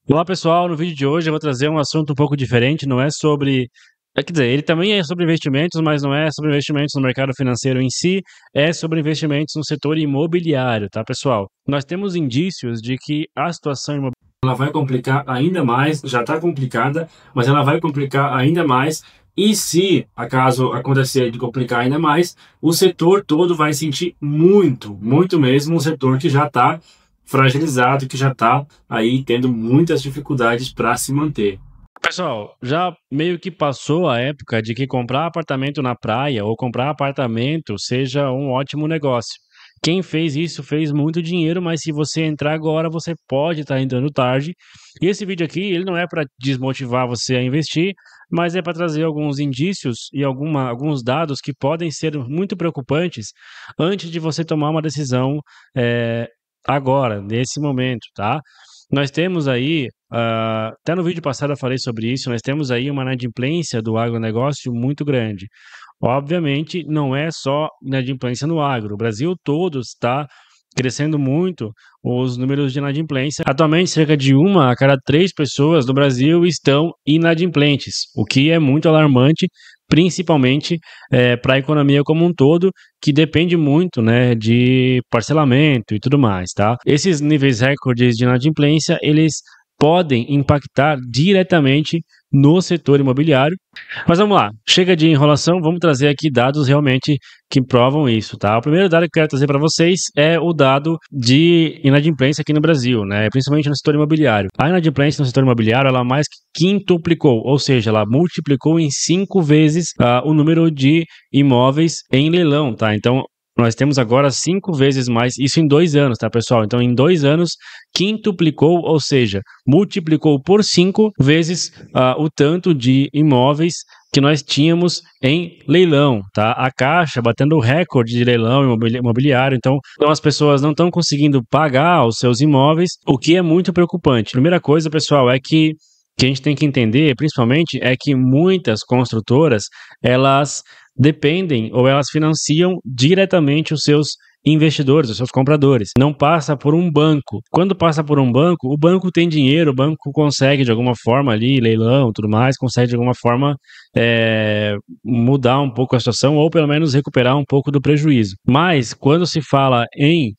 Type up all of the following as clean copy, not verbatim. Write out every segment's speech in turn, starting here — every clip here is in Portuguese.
Olá pessoal, no vídeo de hoje eu vou trazer um assunto um pouco diferente, não é sobre, quer dizer, ele também é sobre investimentos, mas não é sobre investimentos no mercado financeiro em si, é sobre investimentos no setor imobiliário, tá pessoal? Nós temos indícios de que a situação imobiliária ela vai complicar ainda mais, já está complicada, mas ela vai complicar ainda mais, e se acaso acontecer de complicar ainda mais, o setor todo vai sentir muito mesmo, um setor que já está fragilizado, que já está aí tendo muitas dificuldades para se manter. Pessoal, já meio que passou a época de que comprar apartamento na praia ou comprar apartamento seja um ótimo negócio. Quem fez isso fez muito dinheiro, mas se você entrar agora, você pode estar entrando tarde. E esse vídeo aqui, ele não é para desmotivar você a investir, mas é para trazer alguns indícios e alguns dados que podem ser muito preocupantes antes de você tomar uma decisão agora, nesse momento, tá? Nós temos aí, até no vídeo passado eu falei sobre isso, nós temos aí uma inadimplência do agronegócio muito grande. Obviamente, não é só inadimplência no agro, o Brasil todo está crescendo muito os números de inadimplência. Atualmente, cerca de 1 a cada 3 pessoas no Brasil estão inadimplentes, o que é muito alarmante, principalmente para a economia como um todo, que depende muito, né, de parcelamento e tudo mais, tá? Esses níveis recordes de inadimplência, eles podem impactar diretamente no setor imobiliário. Mas vamos lá, chega de enrolação, vamos trazer aqui dados realmente que provam isso, tá? O primeiro dado que eu quero trazer para vocês é o dado de inadimplência aqui no Brasil, né? Principalmente no setor imobiliário. A inadimplência no setor imobiliário, ela mais que quintuplicou, ou seja, ela multiplicou em 5 vezes o número de imóveis em leilão, tá? Então, nós temos agora 5 vezes mais, isso em 2 anos, tá, pessoal? Então, em 2 anos, quintuplicou, ou seja, multiplicou por 5 vezes o tanto de imóveis que nós tínhamos em leilão, tá? A Caixa batendo o recorde de leilão imobiliário, então as pessoas não estão conseguindo pagar os seus imóveis, o que é muito preocupante. Primeira coisa, pessoal, é que a gente tem que entender, principalmente, é que muitas construtoras, elas dependem ou elas financiam diretamente os seus investidores, os seus compradores. Não passa por um banco. Quando passa por um banco, o banco tem dinheiro, o banco consegue de alguma forma ali, leilão, tudo mais, consegue de alguma forma mudar um pouco a situação ou pelo menos recuperar um pouco do prejuízo. Mas quando se fala em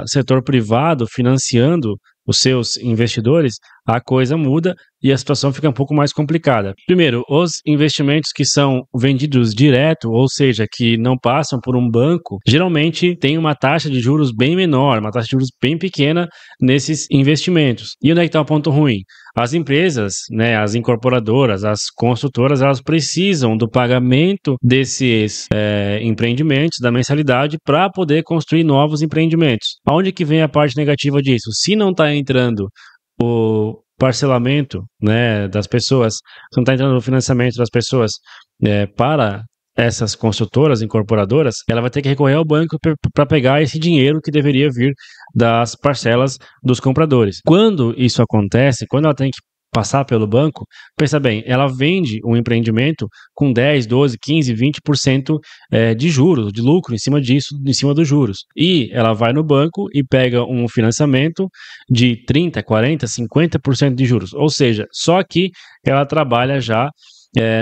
setor privado financiando os seus investidores, a coisa muda e a situação fica um pouco mais complicada. Primeiro, os investimentos que são vendidos direto, ou seja, que não passam por um banco, geralmente tem uma taxa de juros bem menor, uma taxa de juros bem pequena nesses investimentos. E onde é que está o ponto ruim? As empresas, né, as incorporadoras, as construtoras, elas precisam do pagamento desses empreendimentos, da mensalidade, para poder construir novos empreendimentos. Aonde que vem a parte negativa disso? Se não está entrando o parcelamento, né, das pessoas, se não está entrando no financiamento das pessoas para essas construtoras, incorporadoras, ela vai ter que recorrer ao banco para pegar esse dinheiro que deveria vir das parcelas dos compradores. Quando isso acontece, quando ela tem que passar pelo banco, pensa bem, ela vende um empreendimento com 10, 12, 15, 20% de juros, de lucro em cima disso, em cima dos juros. E ela vai no banco e pega um financiamento de 30, 40, 50% de juros. Ou seja, só que ela trabalha já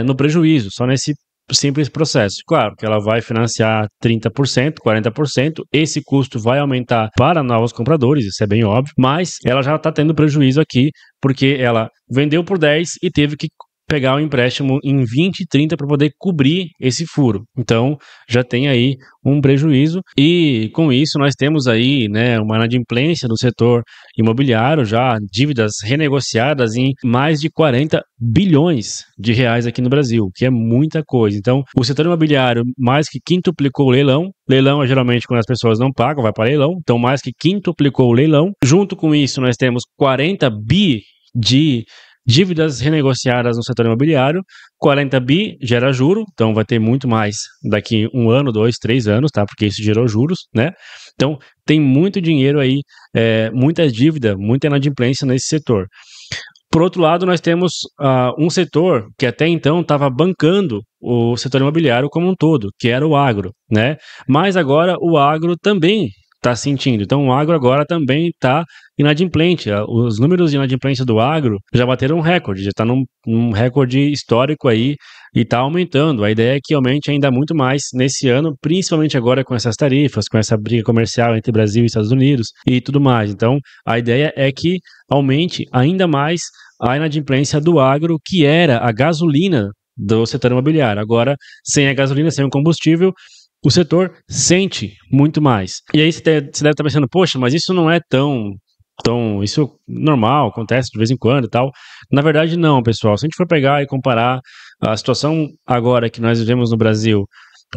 no prejuízo, só nesse simples processo. Claro que ela vai financiar 30%, 40%, esse custo vai aumentar para novos compradores, isso é bem óbvio, mas ela já está tendo prejuízo aqui, porque ela vendeu por 10 e teve que pegar o empréstimo em 20, 30 para poder cobrir esse furo. Então, já tem aí um prejuízo e com isso nós temos aí, né, uma inadimplência do setor imobiliário, já dívidas renegociadas em mais de 40 bilhões de reais aqui no Brasil, que é muita coisa. Então, o setor imobiliário mais que quintuplicou o leilão. Leilão é geralmente quando as pessoas não pagam, vai para leilão. Então, mais que quintuplicou o leilão. Junto com isso, nós temos 40 bi de dívidas renegociadas no setor imobiliário, 40 bi gera juro, então vai ter muito mais daqui 1 ano, 2, 3 anos, tá? Porque isso gerou juros, né? Então tem muito dinheiro aí, muita dívida, muita inadimplência nesse setor. Por outro lado, nós temos um setor que até então estava bancando o setor imobiliário como um todo, que era o agro, né? Mas agora o agro também está sentindo. Então o agro agora também está inadimplente. Os números de inadimplência do agro já bateram um recorde, já está num recorde histórico aí e está aumentando. A ideia é que aumente ainda muito mais nesse ano, principalmente agora com essas tarifas, com essa briga comercial entre Brasil e Estados Unidos e tudo mais. Então a ideia é que aumente ainda mais a inadimplência do agro, que era a gasolina do setor imobiliário. Agora, sem a gasolina, sem o combustível, o setor sente muito mais. E aí você deve estar pensando, poxa, mas isso não é tão isso é normal, acontece de vez em quando e tal. Na verdade, não, pessoal. Se a gente for pegar e comparar a situação agora que nós vivemos no Brasil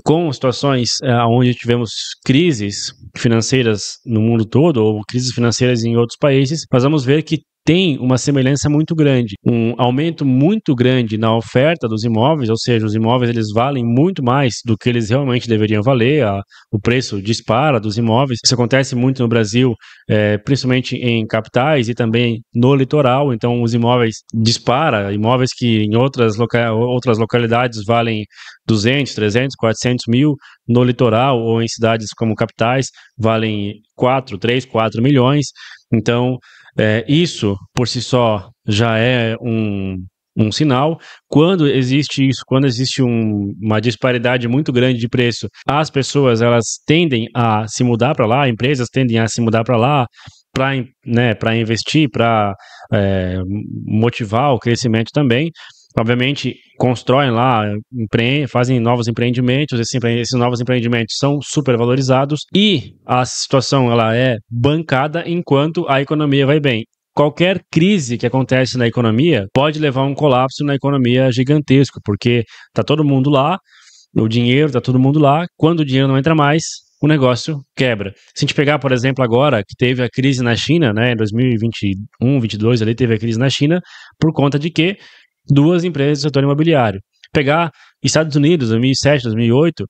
com situações onde tivemos crises financeiras no mundo todo, ou crises financeiras em outros países, nós vamos ver que tem uma semelhança muito grande, um aumento muito grande na oferta dos imóveis, ou seja, os imóveis eles valem muito mais do que eles realmente deveriam valer, o preço dispara dos imóveis. Isso acontece muito no Brasil, principalmente em capitais e também no litoral, então os imóveis disparam, imóveis que em outras localidades valem 200, 300, 400 mil, no litoral ou em cidades como capitais valem 3, 4 milhões, então isso, por si só, já é um sinal. Quando existe isso, quando existe uma disparidade muito grande de preço, as pessoas elas tendem a se mudar para lá, empresas tendem a se mudar para lá, para investir, para motivar o crescimento também. Obviamente, constroem lá, fazem novos empreendimentos, esses novos empreendimentos são super valorizados e a situação ela é bancada enquanto a economia vai bem. Qualquer crise que acontece na economia pode levar a um colapso na economia gigantesco, porque está todo mundo lá, o dinheiro está todo mundo lá, quando o dinheiro não entra mais, o negócio quebra. Se a gente pegar, por exemplo, agora que teve a crise na China, né, em 2021, 2022, ali teve a crise na China, por conta de que duas empresas do setor imobiliário. Pegar Estados Unidos, 2007, 2008,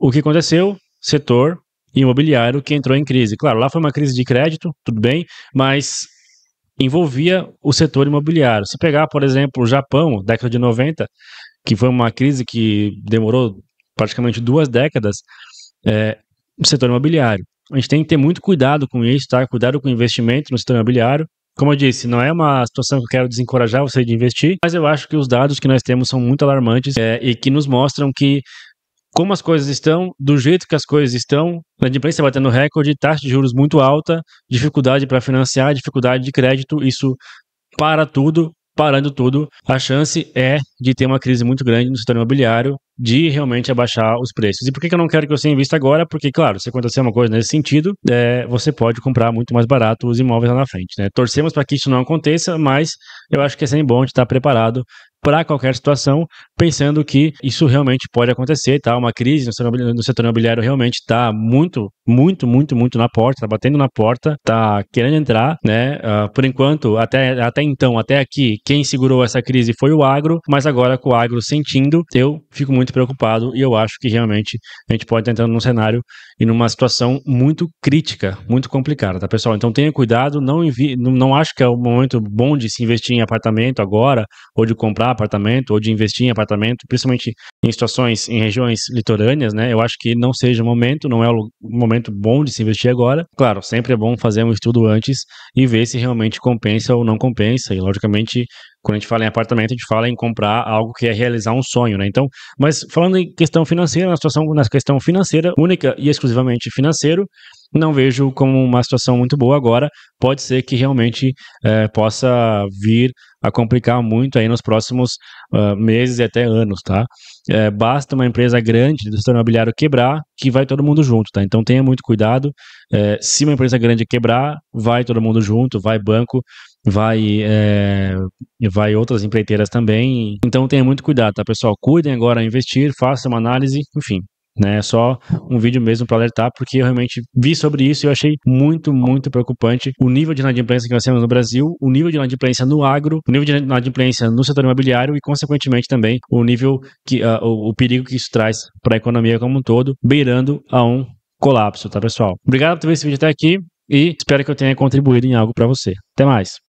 o que aconteceu? Setor imobiliário que entrou em crise. Claro, lá foi uma crise de crédito, tudo bem, mas envolvia o setor imobiliário. Se pegar, por exemplo, o Japão, década de 90, que foi uma crise que demorou praticamente 2 décadas, o setor imobiliário. A gente tem que ter muito cuidado com isso, tá? Cuidado com o investimento no setor imobiliário. Como eu disse, não é uma situação que eu quero desencorajar você de investir, mas eu acho que os dados que nós temos são muito alarmantes e que nos mostram que como as coisas estão, do jeito que as coisas estão, a inadimplência batendo recorde, taxa de juros muito alta, dificuldade para financiar, dificuldade de crédito, isso para tudo, parando tudo, a chance é de ter uma crise muito grande no setor imobiliário, de realmente abaixar os preços. E por que eu não quero que você invista agora? Porque, claro, se acontecer uma coisa nesse sentido, você pode comprar muito mais barato os imóveis lá na frente, né? Torcemos para que isso não aconteça, mas eu acho que é sempre bom de estar preparado para qualquer situação, pensando que isso realmente pode acontecer, tá? Uma crise no setor imobiliário realmente está muito na porta, está batendo na porta, está querendo entrar, né? Por enquanto, até então, até aqui, quem segurou essa crise foi o agro, mas agora com o agro sentindo, eu fico muito preocupado e eu acho que realmente a gente pode estar entrando num cenário e numa situação muito crítica, muito complicada, tá, pessoal? Então tenha cuidado, não acho que é o momento bom de se investir em apartamento agora, ou de comprar apartamento, ou de investir em apartamento, principalmente em situações, em regiões litorâneas, né? Eu acho que não seja o momento, não é o momento bom de se investir agora. Claro, sempre é bom fazer um estudo antes e ver se realmente compensa ou não compensa, e logicamente quando a gente fala em apartamento, a gente fala em comprar algo que é realizar um sonho, né? Então, mas falando em questão financeira, na questão financeira, única e exclusivamente financeiro, não vejo como uma situação muito boa agora. Pode ser que realmente possa vir a complicar muito aí nos próximos meses e até anos, tá? Basta uma empresa grande do setor imobiliário quebrar, que vai todo mundo junto, tá? Então tenha muito cuidado. Se uma empresa grande quebrar, vai todo mundo junto, vai banco, vai outras empreiteiras também. Então tenha muito cuidado, tá, pessoal? Cuidem agora a investir, façam uma análise, enfim. Né, só um vídeo mesmo para alertar, porque eu realmente vi sobre isso e eu achei muito preocupante o nível de inadimplência que nós temos no Brasil, o nível de inadimplência no agro, o nível de inadimplência no setor imobiliário e, consequentemente, também o nível o perigo que isso traz para a economia como um todo, beirando a um colapso, tá, pessoal? Obrigado por ter visto esse vídeo até aqui e espero que eu tenha contribuído em algo para você. Até mais!